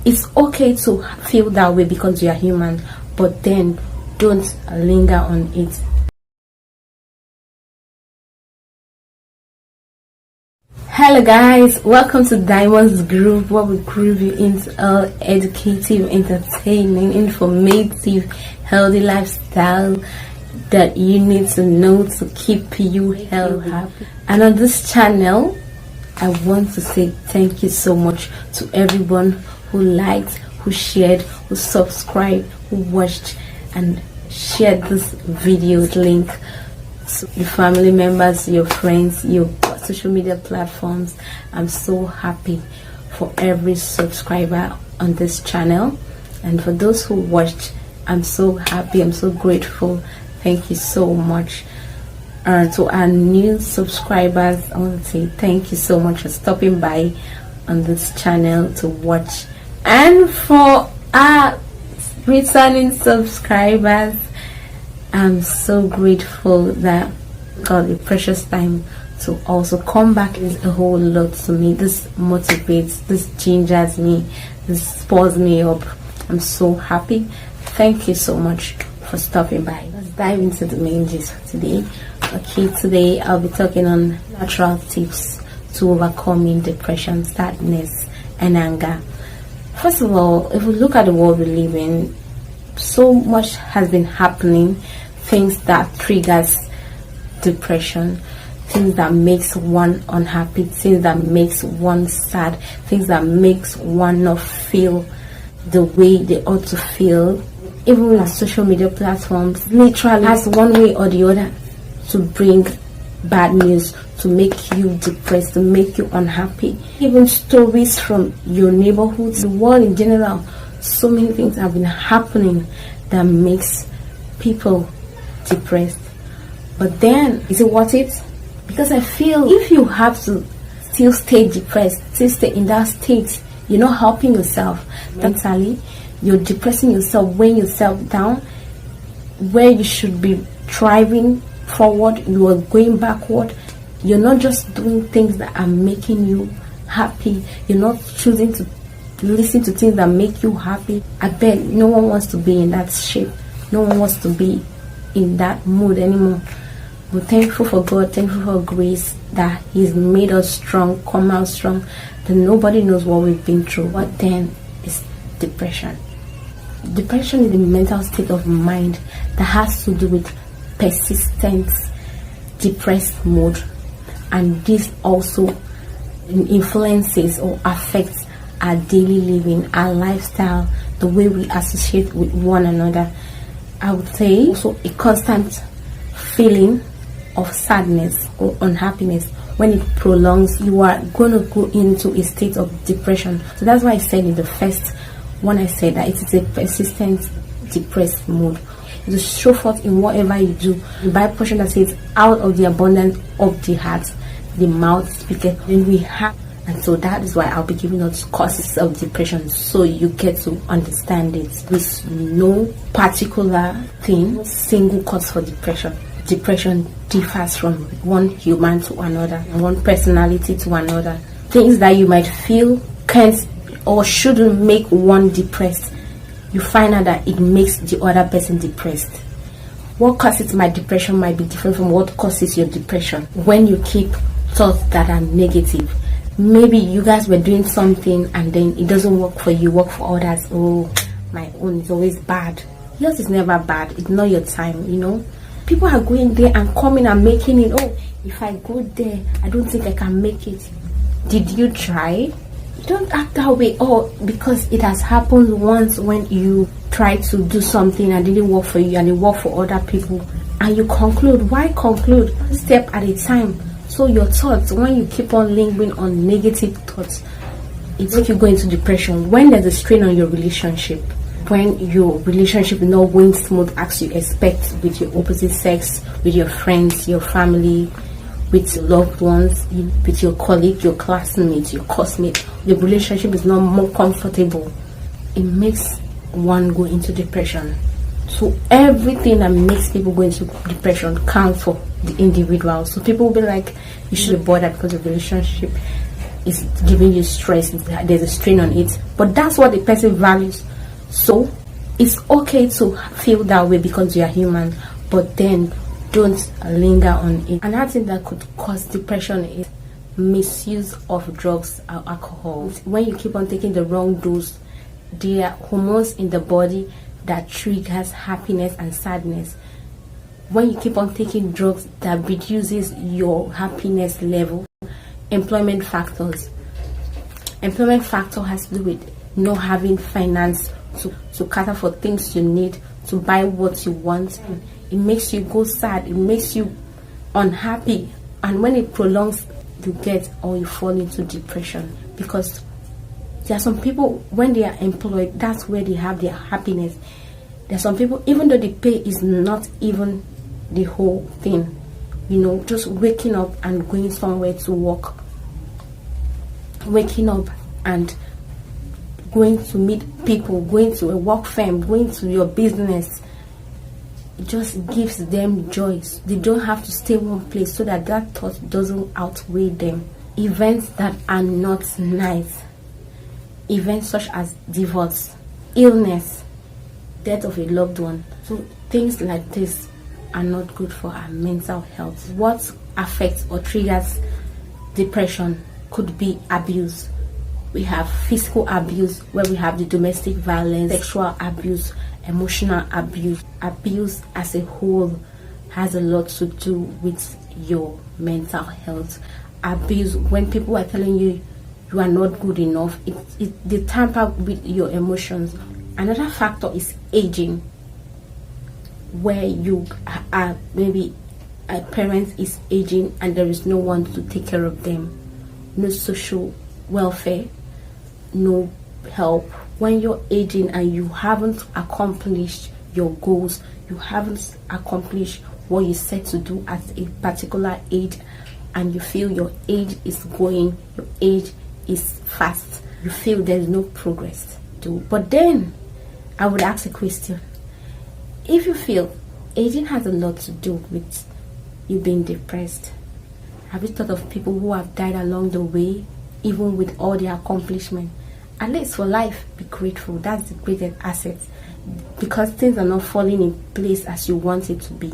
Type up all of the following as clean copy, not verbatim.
It's okay to feel that way because you are human, but then don't linger on it. Hello guys, welcome to Diamond's Groove, where we groove you into educative, entertaining, informative, healthy lifestyle that you need to know to keep you healthy. And on this channel, I want to say thank you so much to everyone who liked, who shared, who subscribed, who watched and shared this video link to your family members, your friends, your social media platforms. I'm so happy for every subscriber on this channel, and for those who watched, I'm so happy, I'm so grateful. Thank you so much. To our new subscribers, I want to say thank you so much for stopping by on this channel to watch. And for our returning subscribers, I'm so grateful that got a precious time to also come back. Is a whole lot to me. This motivates, this gingers me, this spurs me up. I'm so happy. Thank you so much for stopping by. Let's dive into the main gist for today. Okay, today I'll be talking on natural tips to overcoming depression, sadness, and anger. First of all, if we look at the world we live in, so much has been happening, things that triggers depression, things that makes one unhappy, things that makes one sad, things that makes one not feel the way they ought to feel. Even on social media platforms, literally has one way or the other to bring bad news, to make you depressed, to make you unhappy. Even stories from your neighborhood, the world in general, so many things have been happening that makes people depressed. But then, is it worth it? Because I feel if you have to still stay depressed, still stay in that state, you're not helping yourself mentally. You're depressing yourself, weighing yourself down, where you should be thriving forward, you are going backward. You're not just doing things that are making you happy. You're not choosing to listen to things that make you happy. I bet no one wants to be in that shape. No one wants to be in that mood anymore. We're thankful for God, thankful for grace that He's made us strong, come out strong, that nobody knows what we've been through. What then is depression? Depression is a mental state of mind that has to do with persistent depressed mood, and this also influences or affects our daily living, our lifestyle, the way we associate with one another. I would say also a constant feeling of sadness or unhappiness. When it prolongs, you are going to go into a state of depression. So that's why I said in the first one, I said that it is a persistent depressed mood. It will show forth in whatever you do. The Bible portion that says, out of the abundance of the heart, the mouth speaketh. Then we have, and so that is why I'll be giving us causes of depression, so you get to understand it. There's no particular thing, single cause for depression. Depression differs from one human to another, one personality to another. Things that you might feel can't or shouldn't make one depressed, you find out that it makes the other person depressed. What causes my depression might be different from what causes your depression. When you keep thoughts that are negative, maybe you guys were doing something and then it doesn't work for you, work for others. Oh, my own is always bad. Yours is never bad. It's not your time, you know. People are going there and coming and making it. Oh, if I go there, I don't think I can make it. Did you try? Don't act that way. Oh, because it has happened once when you try to do something and it didn't work for you and it worked for other people, and you conclude. Why conclude? One step at a time. So your thoughts, when you keep on lingering on negative thoughts, it makes you go into depression. When there's a strain on your relationship, when your relationship is not going smooth as you expect with your opposite sex, with your friends, your family, with your loved ones, with your colleague, your classmates, your classmate, the relationship is not more comfortable, it makes one go into depression. So everything that makes people go into depression counts for the individual. So people will be like, you should be bothered because of the relationship it's giving you stress, there's a strain on it, but that's what the person values. So it's okay to feel that way because you are human, but then don't linger on it. Another thing that could cause depression is misuse of drugs or alcohol. When you keep on taking the wrong dose, there are hormones in the body that triggers happiness and sadness. When you keep on taking drugs that reduces your happiness level, employment factor has to do with not having finance to cater for things you need, to buy what you want. It makes you go sad, it makes you unhappy, and when it prolongs, you get or you fall into depression. Because there are some people, when they are employed, that's where they have their happiness. There are some people, even though the pay is not even the whole thing, just waking up and going somewhere to work, waking up and going to meet people, going to a work firm, going to your business, it just gives them joy. They don't have to stay one place, so that thought doesn't outweigh them. Events that are not nice, events such as divorce, illness, death of a loved one, so things like this are not good for our mental health. What affects or triggers depression could be abuse. We have physical abuse, where we have the domestic violence, sexual abuse, emotional abuse. Abuse as a whole has a lot to do with your mental health. Abuse, when people are telling you you are not good enough, they tamper with your emotions. Another factor is aging, where you are, maybe a parent is aging and there is no one to take care of them, no social welfare, no help. When you're aging and you haven't accomplished your goals, you haven't accomplished what you set to do at a particular age, and you feel your age is going, your age is fast, you feel there's no progress to do. But then I would ask a question: if you feel aging has a lot to do with you being depressed, have you thought of people who have died along the way, even with all their accomplishment? At least for life, be grateful. That's the greatest asset, because things are not falling in place as you want it to be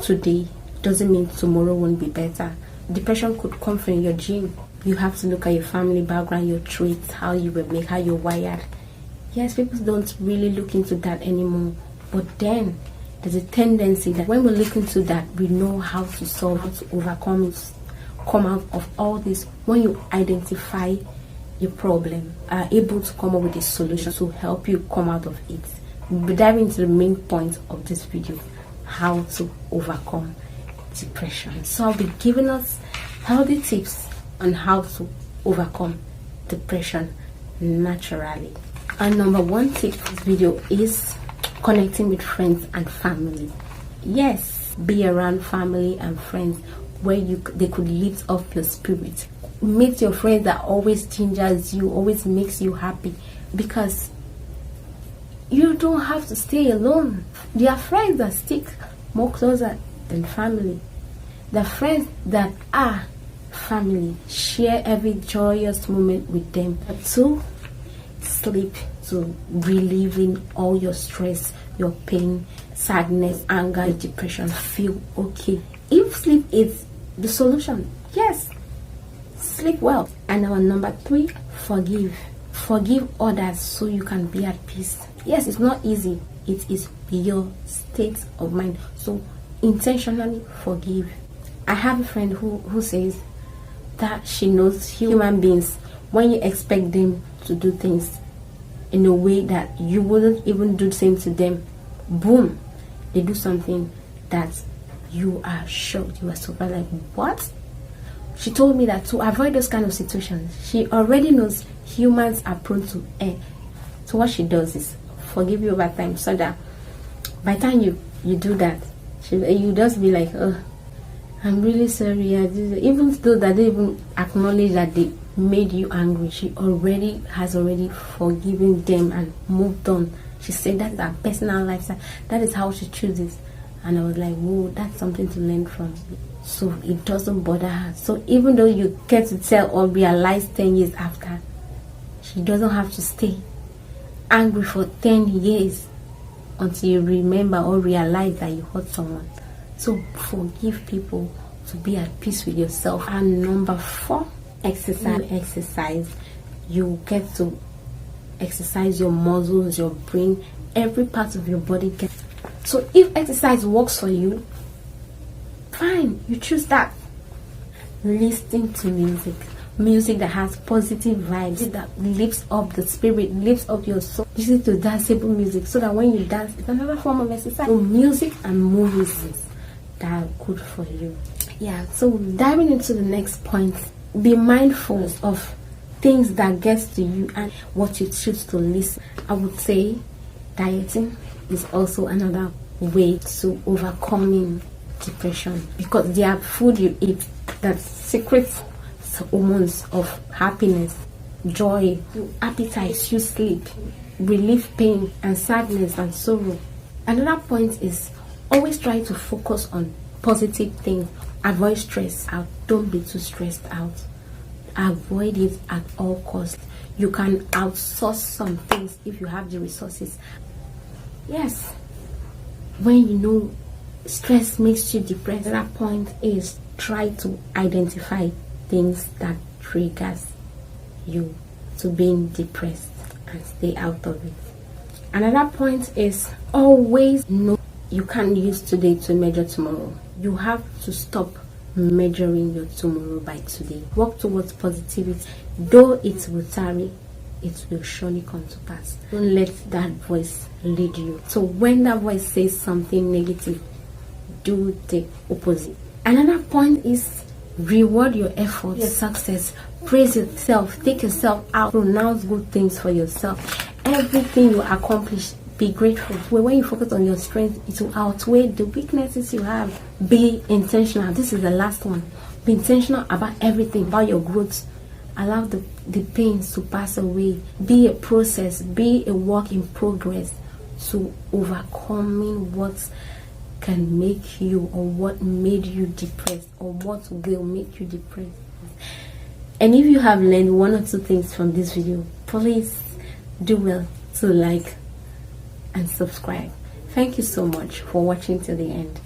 today doesn't mean tomorrow won't be better. Depression could come from your gene. You have to look at your family background, your traits, how you were made, how you're wired. Yes, people don't really look into that anymore, but then there's a tendency that when we look into that, we know how to solve, how to overcome it, come out of all this. When you identify your problem, are able to come up with a solution to help you come out of it. We'll dive into the main point of this video: how to overcome depression. So I'll be giving us healthy tips on how to overcome depression naturally. And number one tip for this video is connecting with friends and family. Yes, be around family and friends where they could lift up your spirit. Meet your friends that always gingers you, always makes you happy, because you don't have to stay alone. There are friends that stick more closer than family. The friends that are family, share every joyous moment with them. To sleep, to relieving all your stress, your pain, sadness, anger, depression. Feel okay. If sleep is the solution, yes, sleep well. And our number 3, forgive others so you can be at peace. Yes, it's not easy. It is your state of mind. So intentionally forgive. I have a friend who says that she knows human beings, when you expect them to do things in a way that you wouldn't even do the same to them, boom, they do something that you are shocked, you are surprised, like, what? She told me that to avoid those kind of situations, she already knows humans are prone to err. So what she does is forgive you over time, so that by the time you do that, you just be like, oh, I'm really sorry. Even though that they even acknowledge that they made you angry, she has already forgiven them and moved on. She said that's her personal lifestyle. That is how she chooses. And I was like, whoa, that's something to learn from. So it doesn't bother her. So even though you get to tell or realize 10 years after, she doesn't have to stay angry for 10 years until you remember or realize that you hurt someone. So forgive people to be at peace with yourself. And number 4, exercise. You get to exercise your muscles, your brain, every part of your body gets. So if exercise works for you, fine, you choose that. Listen to music that has positive vibes, that lifts up the spirit, lifts up your soul. Listen to danceable music so that when you dance, it's another form of exercise. So music and movies that are good for you. Yeah, so diving into the next point, be mindful of things that gets to you and what you choose to listen. I would say dieting is also another way to overcoming depression, because there are food you eat that secretes hormones of happiness, joy, appetite, you sleep, relieve pain and sadness and sorrow. Another point is always try to focus on positive things. Avoid stress out. Don't be too stressed out. Avoid it at all costs. You can outsource some things if you have the resources. Yes, when you know stress makes you depressed, that point is try to identify things that triggers you to being depressed and stay out of it. Another point is always know you can't use today to measure tomorrow. You have to stop measuring your tomorrow by today. Work towards positivity. Though it will tarry, it will surely come to pass. Don't let that voice lead you. So when that voice says something negative, do the opposite. Another point is reward your effort, your success. Praise yourself. Take yourself out. Pronounce good things for yourself. Everything you accomplish, be grateful. When you focus on your strength, it will outweigh the weaknesses you have. Be intentional. This is the last one. Be intentional about everything, about your growth. Allow the pains to pass away. Be a process. Be a work in progress to overcoming what can make you, or what made you depressed, or what will make you depressed. And if you have learned 1 or 2 things from this video, please do well to like and subscribe. Thank you so much for watching till the end.